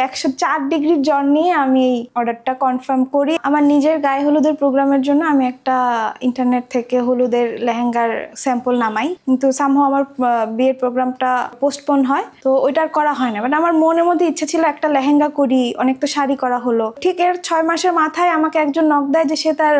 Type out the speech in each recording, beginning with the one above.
104 ডিগ্রির জ্বর নিয়ে আমি এই অর্ডারটা কনফার্ম করি। আমার নিজের গায়ে হলুদের প্রোগ্রামের জন্য আমি একটা ইন্টারনেট থেকে হলুদের লেহেঙ্গার স্যাম্পল নামাই, কিন্তু সামহাও আমার বিয়ের প্রোগ্রামটা পোস্টপোন হয়, তো ওইটার করা হয় না। বাট আমার মনের মধ্যে ইচ্ছা ছিল একটা লেহেঙ্গা করি, অনেক তো শাড়ি করা হলো। ঠিক এর 6 মাসের মাথায় আমাকে একজন নক দেয় যে সে তার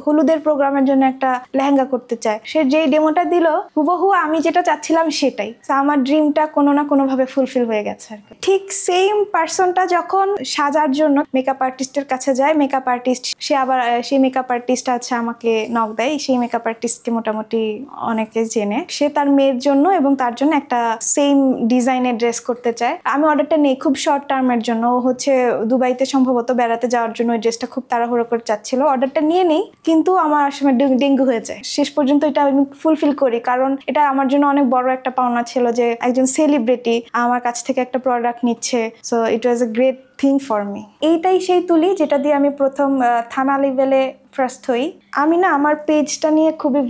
হলুদের প্রোগ্রামের জন্য একটা লেহেঙ্গা করতে চায়। সে যেই ডেমোটা দিল হুবহু আমি যেটা চাচ্ছিলাম সেটাই। আমার ড্রিমটা কোনো না কোনোভাবে ফুলফিল হয়ে গেছে আর কি। ঠিক সেম পার্সনটা যখন সাজার জন্য মেকআপ আর্টিস্টের কাছে যায়, মেকআপ আর্টিস্ট সে আবার সেই মেকআপ আর্টিস্ট আছে আমাকে নক দেয়। সেই মেকআপ আর্টিস্টকে মোটামুটি অনেকে চেনে। সে তার মেয়ের জন্য এবং তার জন্য একটা সেম ডিজাইনের ড্রেস করতে চায়। আমি অর্ডারটা নেই খুব শর্ট টার্মের জন্য, হচ্ছে দুবাইতে সম্ভবত বেড়াতে যাওয়ার জন্য ওই ড্রেসটা খুব তাড়াহুড়ো করে চাচ্ছিল। অর্ডারটা নিয়ে নেই, কিন্তু আমার আসলে ডেঙ্গু হয়ে যায়। শেষ পর্যন্ত এটা আমি ফুলফিল করি, কারণ এটা আমার জন্য অনেক বড় একটা পাওনা ছিল যে একজন সেলিব্রিটি আমার কাছ থেকে একটা প্রোডাক্ট নিচ্ছে। So it was a great thing for me. এইটাই সেই তুলি যেটা দিয়ে আমি প্রথম থানা লেভেলে ফার্স্ট হই। আমি না আমার পেজটা নিয়ে খুবই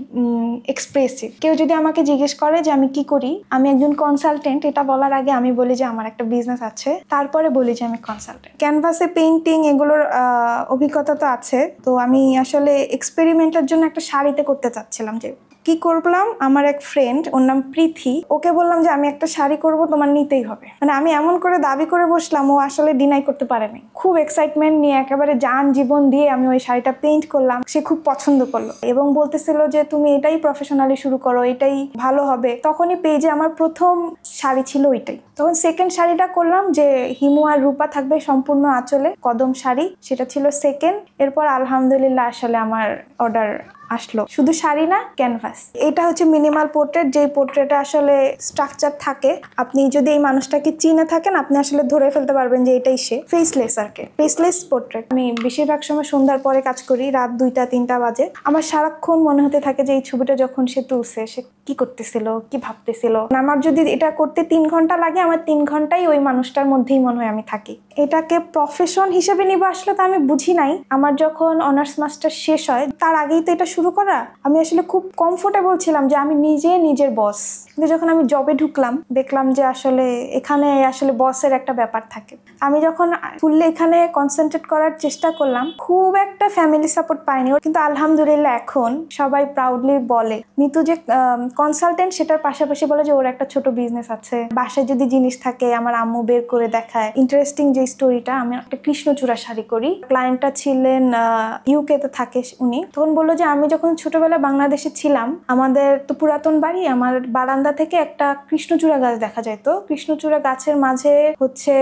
এক্সপ্রেসিভ। কেউ যদি আমাকে জিজ্ঞেস করে যে আমি কি করি, আমি একজন কনসালটেন্ট, এটা বলার আগে আমি বলি যে আমার একটা বিজনেস আছে, তারপরে বলি যে আমি কনসালটেন্ট। ক্যানভাসে পেইন্টিং এগুলোর অভিজ্ঞতা তো আছে, তো আমি আসলে এক্সপেরিমেন্টের জন্য একটা শাড়িতে করতে চাচ্ছিলাম। যে কি করলাম, আমার এক ফ্রেন্ড, ওর নাম প্রীতি, ওকে বললাম যে আমি একটা শাড়ি করব, তোমার নিতেই হবে। মানে আমি এমন করে দাবি করে বসলাম, ও আসলে ডিনাই করতে পারেনি। খুব এক্সাইটমেন্ট নিয়ে একেবারে জান জীবন দিয়ে আমি ওই শাড়িটা পেইন্ট করলাম। সে খুব পছন্দ করলো এবং বলতেছিল যে তুমি এটাই প্রফেশনালি শুরু করো, এটাই ভালো হবে। তখনই পেজে আমার প্রথম শাড়ি ছিল ওইটাই। তখন সেকেন্ড শাড়িটা করলাম যে হিমু আর রূপা থাকবে সম্পূর্ণ আঁচলে, কদম শাড়ি, সেটা ছিল সেকেন্ড। এরপর আলহামদুলিল্লাহ আসলে আমার অর্ডার আসলো, শুধু শাড়ি না, ক্যানভাস। এটা হচ্ছে মিনিমাল পোর্ট্রেট, যেই পোর্ট্রেটে আসলে স্ট্রাকচার থাকে। আপনি যদি এই মানুষটাকে চিনে থাকেন, আপনি আসলে ধরে ফেলতে পারবেন যে এটাই সে। ফেসলেস আর কি, ফেসলেস পোর্ট্রেট। আমি বেশিরভাগ সময় সন্ধ্যার পরে কাজ করি, রাত 2টা-3টা বাজে। আমার সারাক্ষণ মনে হতে থাকে যে এই ছবিটা যখন সে তুলছে, সে কি করতেছিল, কি ভাবতেছিল। আমার যদি এটা করতে 3 ঘন্টা লাগে, আমার 3 ঘন্টাই ওই মানুষটার মধ্যেই মনে হয় আমি থাকি। এটাকে প্রফেশন হিসেবে নিব আসলে তো আমি বুঝি নাই। আমার যখন অনার্স মাস্টার শেষ হয় তার আগেই তো এটা শুরু করা। আমি আসলে খুব কমফোর্টেবল ছিলাম যে আমি নিজের বস। কিন্তু যখন আমি জবে ঢুকলাম, দেখলাম যে আসলে এখানে আসলে বসের একটা ব্যাপার থাকে। আমি যখন ফুললে এখানে কনসেন্ট্রেট করার চেষ্টা করলাম, খুব একটা ফ্যামিলি সাপোর্ট পাইনি, কিন্তু আলহামদুলিল্লাহ এখন সবাই প্রাউডলি বলে মিতু যে কনসালটেন্ট, সেটার পাশাপাশি বলে যে ওর একটা ছোট বিজনেস আছে। বাসায় যদি জিনিস থাকে আমার আম্মু বের করে দেখায়। ইন্টারেস্টিং যে স্টোরিটা, আমি একটা কৃষ্ণচূড়া শাড়ি করি। ক্লায়েন্টটা ছিলেন ইউকে তে থাকে উনি। তখন বললো যে আমি যখন ছোটবেলায় বাংলাদেশে ছিলাম, আমাদের তো পুরাতন বাড়ি, আমার বারান্দা থেকে একটা কৃষ্ণচূড়া গাছ দেখা যেত। কৃষ্ণচূড়া গাছের মাঝে হচ্ছে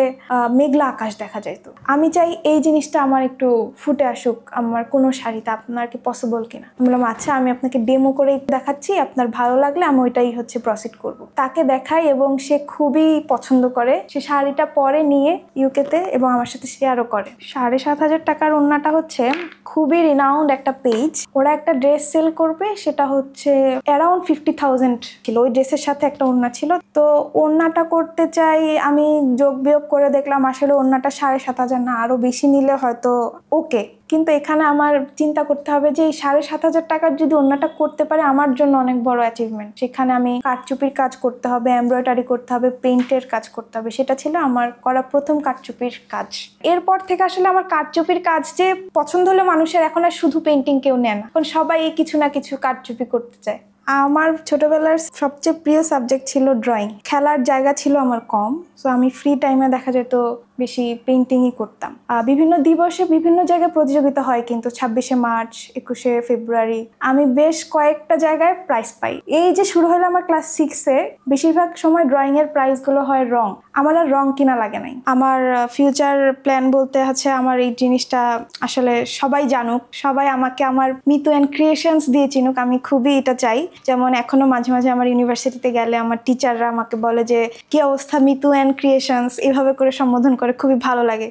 মেঘলা আকাশ দেখা যেত। আমি চাই এই জিনিসটা আমার একটু ফুটে আসুক আমার কোনো শাড়িতে, আপনার কি পসিবল কিনা। আমি বললাম আচ্ছা, আমি আপনাকে ডেমো করে দেখাচ্ছি, আপনার ভালো লাগলে আমি ওইটাই হচ্ছে প্রসিড করব। তাকে দেখাই এবং সে খুবই পছন্দ করে। সে শাড়িটা পরে নিয়ে ইউকেতে এবং আমার সাথে শেয়ারও করে। 7,500 টাকার ওড়নাটা হচ্ছে খুবই রিনাউন্ড একটা পেজ। ওরা একটা ড্রেস সেল করবে, সেটা হচ্ছে অ্যারাউন্ড 50,000 ছিল। ওই ড্রেসের সাথে একটা ওড়না ছিল। তো ওড়নাটা করতে চাই, আমি যোগ বিয়োগ করে দেখলাম আসলে ওড়নাটা 7,500 না, আরো বেশি নিলে হয়তো ওকে। কিন্তু এখানে আমার চিন্তা করতে হবে যে এই 7,500 টাকার যদি ওড়নাটা করতে পারে আমার জন্য অনেক বড় অ্যাচিভমেন্ট। সেখানে আমি কারচুপির কাজ করতে হবে, এমব্রয়ডারি করতে হবে, পেইন্টের কাজ করতে হবে। সেটা ছিল আমার করা প্রথম কারচুপির কাজ। এরপর থেকে আসলে আমার কারচুপির কাজ যে পছন্দ হলে মানুষের, এখন আর শুধু পেইন্টিং কেউ নেয় না, এখন সবাই কিছু না কিছু কারচুপি করতে চায়। আমার ছোটবেলার সবচেয়ে প্রিয় সাবজেক্ট ছিল ড্রয়িং। খেলার জায়গা ছিল আমার কম, সো আমি ফ্রি টাইমে দেখা যেত বেশি পেইন্টিংই করতাম। বিভিন্ন দিবসে বিভিন্ন জায়গায় প্রতিযোগিতা হয়, কিন্তু 26শে মার্চ, 21শে ফেব্রুয়ারি আমি বেশ কয়েকটা জায়গায় প্রাইজ পাই। এই যে শুরু হলো আমার ক্লাস 6-এ, বেশিরভাগ সময় ড্রয়িং এর প্রাইজগুলো হয় রং। আমার আর রং কিনা লাগে নাই। আমার ফিউচার প্ল্যান বলতে হচ্ছে আমার এই জিনিসটা আসলে সবাই জানুক, সবাই আমাকে আমার মিতু অ্যান্ড ক্রিয়েশনস দিয়ে চিনুক। আমি খুবই এটা চাই। যেমন এখনো মাঝে মাঝে আমার ইউনিভার্সিটিতে গেলে আমার টিচাররা আমাকে বলে যে কি অবস্থা মিতু অ্যান্ড ক্রিয়েশনস, এভাবে করে সম্বোধন করে, খুবই ভালো লাগে।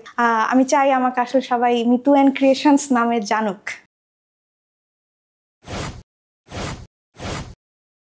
আমি চাই আমাকে আসলে সবাই মিতু অ্যান্ড ক্রিয়েশনস নামে জানুক।